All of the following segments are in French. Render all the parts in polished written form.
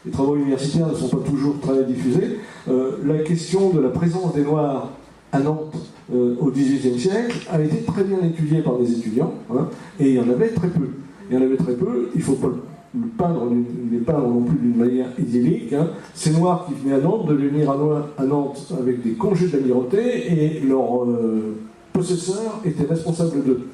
les travaux universitaires ne sont pas toujours très diffusés. La question de la présence des Noirs à Nantes au XVIIIe siècle a été très bien étudiée par des étudiants, hein, et il y en avait très peu. Il y en avait très peu, il ne faut pas les peindre non plus d'une manière idyllique. Hein. Ces Noirs qui venaient à Nantes devaient venir à Nantes avec des congés d'amirauté et leurs possesseurs étaient responsables d'eux.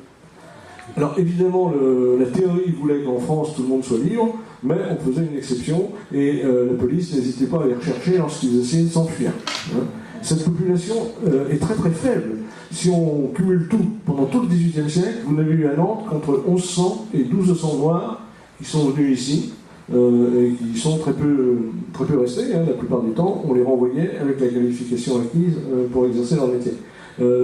Alors évidemment, la théorie voulait qu'en France tout le monde soit libre, mais on faisait une exception et la police n'hésitait pas à les rechercher lorsqu'ils essayaient de s'enfuir. Hein. Cette population est très très faible. Si on cumule tout, pendant tout le XVIIIe siècle, vous n'avez eu à Nantes qu'entre 1100 et 1200 Noirs qui sont venus ici et qui sont très peu restés. Hein. La plupart du temps, on les renvoyait avec la qualification acquise pour exercer leur métier.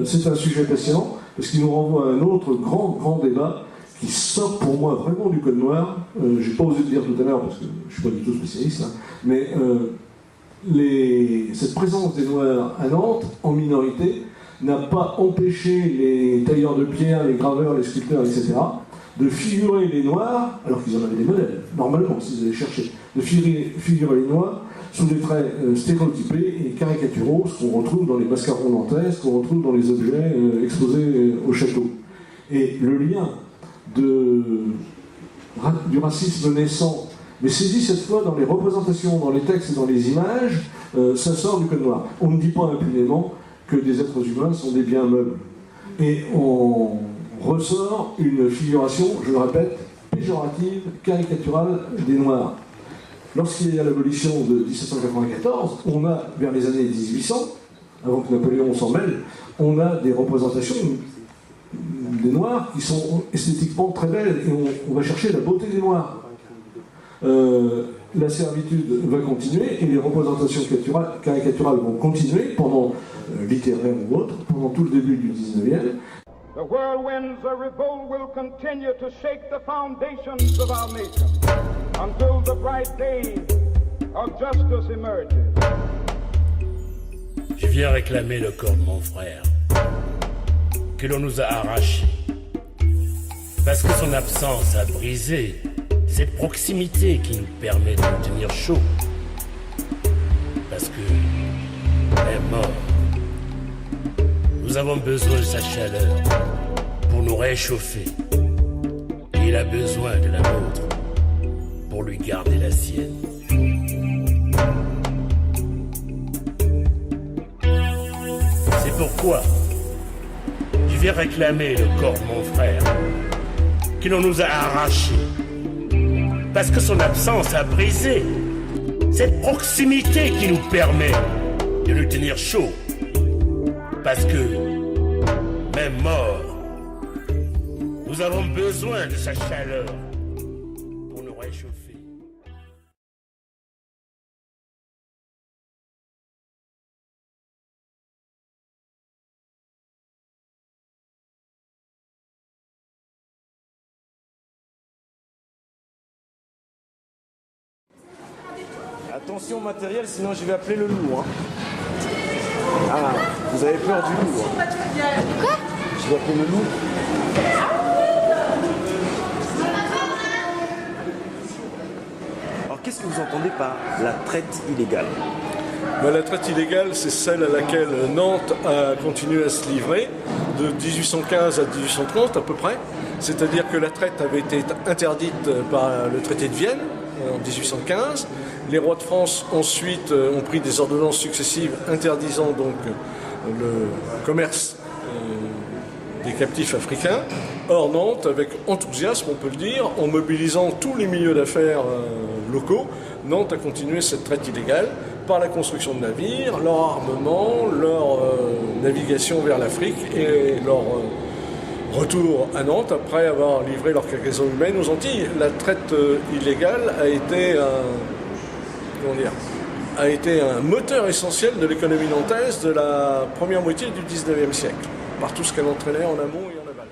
C'est un sujet passionnant parce qu'il nous renvoie à un autre grand débat qui sort pour moi vraiment du code noir. J'ai pas osé le dire tout à l'heure parce que je suis pas du tout spécialiste, hein, mais cette présence des Noirs à Nantes, en minorité, n'a pas empêché les tailleurs de pierre, les graveurs, les sculpteurs, etc., de figurer les Noirs, alors qu'ils en avaient des modèles, normalement, s'ils allaient chercher, de figurer les Noirs sous des traits stéréotypés et caricaturaux, ce qu'on retrouve dans les mascarons nantais, ce qu'on retrouve dans les objets exposés au château. Et le lien du racisme naissant, mais saisi cette fois dans les représentations, dans les textes et dans les images, ça sort du code noir. On ne dit pas impunément que des êtres humains sont des biens meubles. Et on ressort une figuration, je le répète, péjorative, caricaturale des Noirs. Lorsqu'il y a l'abolition de 1794, on a, vers les années 1800, avant que Napoléon s'en mêle, on a des représentations des Noirs qui sont esthétiquement très belles, et on va chercher la beauté des Noirs. La servitude va continuer, et les représentations caricaturales vont continuer, pendant littéraire ou autre, pendant tout le début du 19e. The whirlwinds of revolt will continue to shake the foundations of our nation until the bright day of justice emerges. Je viens réclamer le corps de mon frère, que l'on nous a arraché, parce que son absence a brisé cette proximité qui nous permet de nous tenir chaud. Parce que, est mort, nous avons besoin de sa chaleur pour nous réchauffer. Et il a besoin de la nôtre pour lui garder la sienne. C'est pourquoi je viens réclamer le corps de mon frère, que l'on nous a arraché. Parce que son absence a brisé cette proximité qui nous permet de nous tenir chaud. Parce que, même mort, nous avons besoin de sa chaleur pour nous réchauffer. Attention matériel, sinon je vais appeler le loup. Hein. Ah, vous avez peur du loup. Hein. Quoi? Je vais appeler le loup. Alors qu'est-ce que vous entendez par la traite illégale? La traite illégale, c'est celle à laquelle Nantes a continué à se livrer de 1815 à 1830 à peu près. C'est-à-dire que la traite avait été interdite par le traité de Vienne en 1815. Les rois de France ensuite ont pris des ordonnances successives interdisant donc le commerce des captifs africains. Or Nantes, avec enthousiasme on peut le dire, en mobilisant tous les milieux d'affaires locaux, Nantes a continué cette traite illégale par la construction de navires, leur armement, leur navigation vers l'Afrique et leur retour à Nantes après avoir livré leur cargaison humaine aux Antilles. La traite illégale a été un moteur essentiel de l'économie nantaise de la première moitié du 19e siècle, par tout ce qu'elle entraînait en amont et en aval.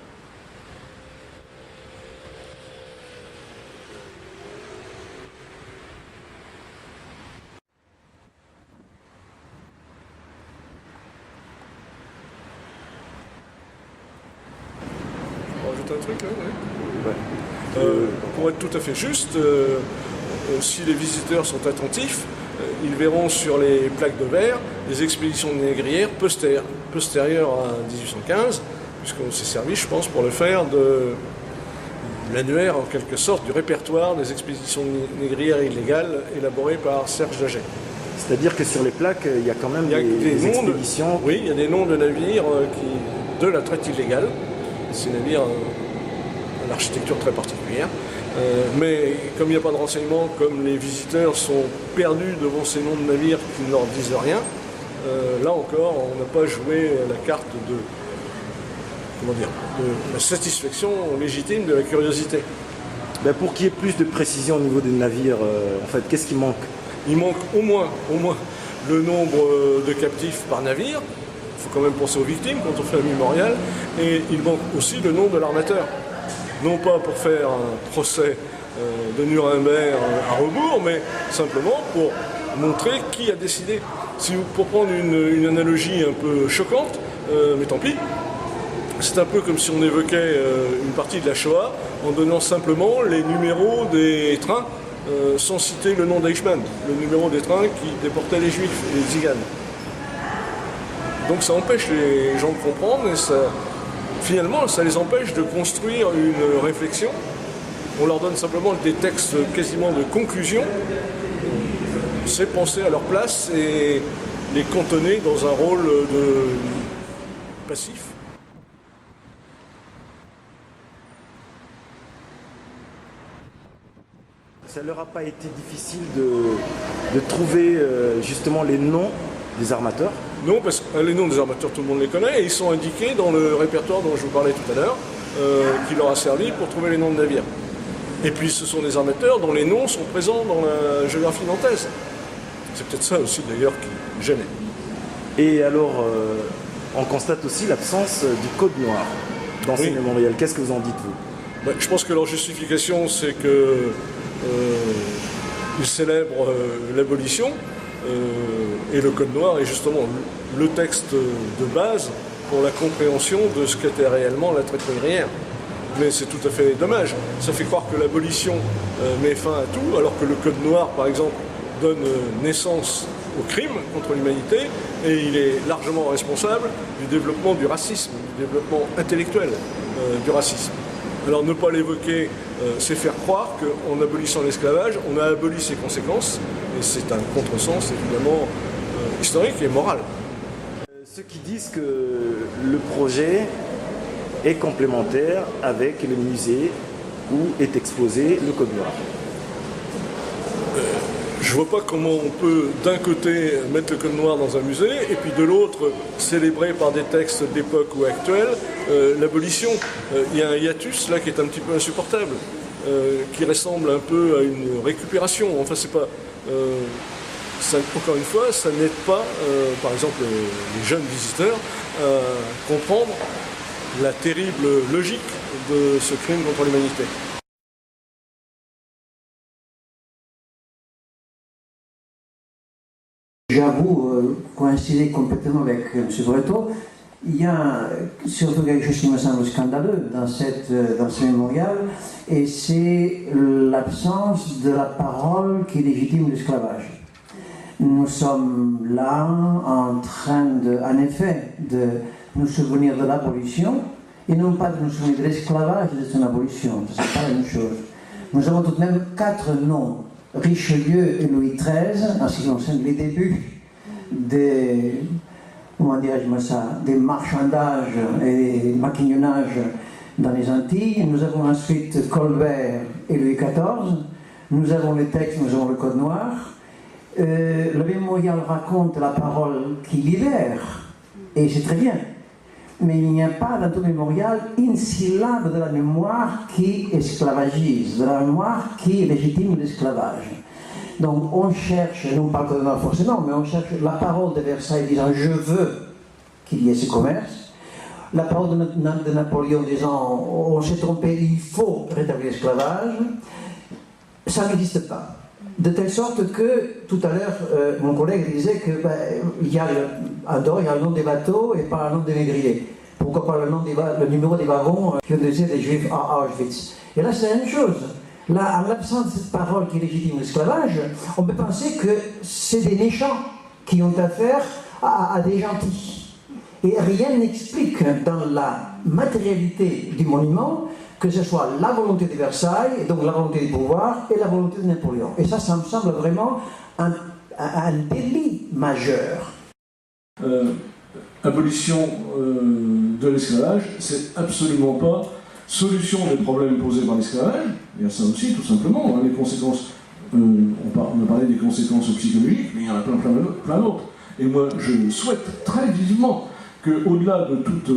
On va rajouter un truc là, ouais. Pour être tout à fait juste, si les visiteurs sont attentifs, ils verront sur les plaques de verre des expéditions de négrières postérieures à 1815, puisqu'on s'est servi, je pense, pour le faire de l'annuaire, en quelque sorte, du répertoire des expéditions négrières illégales élaborées par Serge Daget. C'est-à-dire que sur les plaques, il y a quand même des expéditions. Oui, il y a des noms de navires de la traite illégale. Ces navires ont une architecture très particulière. Mais comme il n'y a pas de renseignements, comme les visiteurs sont perdus devant ces noms de navires qui ne leur disent rien, là encore, on n'a pas joué la carte de la satisfaction légitime de la curiosité. Ben pour qu'il y ait plus de précision au niveau des navires, en fait, qu'est-ce qui manque? Il manque au moins le nombre de captifs par navire. Il faut quand même penser aux victimes quand on fait un mémorial. Et il manque aussi le nom de l'armateur. Non pas pour faire un procès de Nuremberg à rebours, mais simplement pour montrer qui a décidé. Pour prendre une analogie un peu choquante, mais tant pis, c'est un peu comme si on évoquait une partie de la Shoah en donnant simplement les numéros des trains sans citer le nom d'Eichmann, le numéro des trains qui déportaient les Juifs et les Tziganes. Donc ça empêche les gens de comprendre et finalement ça les empêche de construire une réflexion. On leur donne simplement des textes quasiment de conclusion. C'est penser à leur place et les cantonner dans un rôle de passif. Ça ne leur a pas été difficile de trouver justement les noms des armateurs? Non, parce que les noms des armateurs, tout le monde les connaît, et ils sont indiqués dans le répertoire dont je vous parlais tout à l'heure, qui leur a servi pour trouver les noms de navires. Et puis ce sont des armateurs dont les noms sont présents dans la géographie nantaise. C'est peut-être ça aussi d'ailleurs qui gênait. Et alors, on constate aussi l'absence du code noir dans ces mémorials. Qu'est-ce que vous en dites, vous? Je pense que leur justification, c'est que ils célèbrent l'abolition et le code noir est justement le texte de base pour la compréhension de ce qu'était réellement la traite négrière. Mais c'est tout à fait dommage. Ça fait croire que l'abolition met fin à tout, alors que le code noir, par exemple, donne naissance au crime contre l'humanité et il est largement responsable du développement du racisme, du développement intellectuel du racisme. Alors ne pas l'évoquer, c'est faire croire qu'en abolissant l'esclavage, on a aboli ses conséquences, et c'est un contresens évidemment historique et moral. Ceux qui disent que le projet est complémentaire avec le musée où est exposé le code noir. Je vois pas comment on peut d'un côté mettre le code noir dans un musée et puis de l'autre célébrer par des textes d'époque ou actuels l'abolition. Il y a un hiatus là qui est un petit peu insupportable, qui ressemble un peu à une récupération. Enfin c'est pas, encore une fois, ça n'aide pas, par exemple les jeunes visiteurs, à comprendre la terrible logique de ce crime contre l'humanité. J'avoue coïncider complètement avec M. Breton. Il y a surtout quelque chose qui me semble scandaleux dans ce mémorial, et c'est l'absence de la parole qui légitime l'esclavage. Nous sommes là en train, en effet, de nous souvenir de l'abolition, et non pas de nous souvenir de l'esclavage et de son abolition. Ce n'est pas la même chose. Nous avons tout de même 4 noms. Richelieu et Louis XIII, en ce qui concerne les débuts des marchandages et des maquignonnages dans les Antilles. Nous avons ensuite Colbert et Louis XIV. Nous avons les textes, nous avons le code noir. Le mémorial raconte la parole qui libère, et c'est très bien. Mais il n'y a pas dans tout mémorial une syllabe de la mémoire qui esclavagise, de la mémoire qui légitime l'esclavage. Donc on cherche, et non pas de noir forcément, mais on cherche la parole de Versailles disant « je veux qu'il y ait ce commerce », la parole de Napoléon disant « on s'est trompé, il faut rétablir l'esclavage », ça n'existe pas. De telle sorte que, tout à l'heure, mon collègue disait que il y a à Dor, il y a le nom des bateaux et pas le nom des négriers. Pourquoi pas le numéro des wagons qui ont laissé les Juifs à Auschwitz? Et là, c'est la même chose. Là, en l'absence de cette parole qui légitime l'esclavage, on peut penser que c'est des méchants qui ont affaire à des gentils. Et rien n'explique dans la matérialité du monument que ce soit la volonté de Versailles, et donc la volonté du pouvoir, et la volonté de Napoléon. Et ça me semble vraiment un délit majeur. Abolition de l'esclavage, c'est absolument pas solution des problèmes posés par l'esclavage. Il y a ça aussi, tout simplement. Hein, les conséquences, on a parlé des conséquences psychologiques, mais il y en a plein d'autres. Et moi, je souhaite très vivement qu'au-delà de toute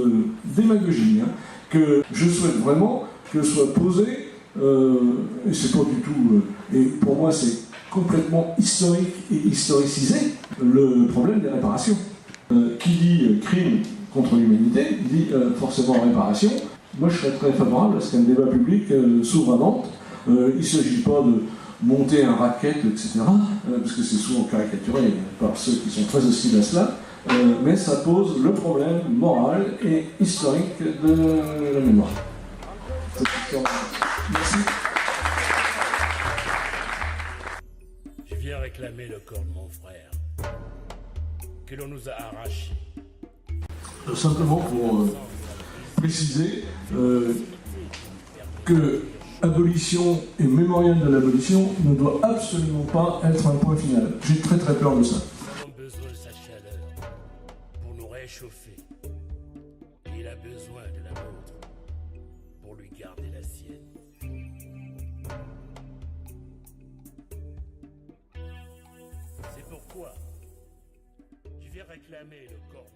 démagogie, hein, que je souhaite vraiment que soit posé, et c'est pas du tout, et pour moi c'est complètement historique et historicisé, le problème des réparations. Qui dit crime contre l'humanité, dit forcément réparation. Moi je serais très favorable à ce qu'un débat public s'ouvre à Nantes. Il ne s'agit pas de monter un racket, etc., parce que c'est souvent caricaturé par ceux qui sont très hostiles à cela, mais ça pose le problème moral et historique de la mémoire. Merci. Je viens réclamer le corps de mon frère, que l'on nous a arraché. Simplement pour préciser que abolition et mémorial de l'abolition ne doit absolument pas être un point final. J'ai très très peur de ça. Nous avons besoin de sa chaleur pour nous réchauffer. Et il a besoin de la nôtre pour lui garder la sienne. C'est pourquoi je viens réclamer le corps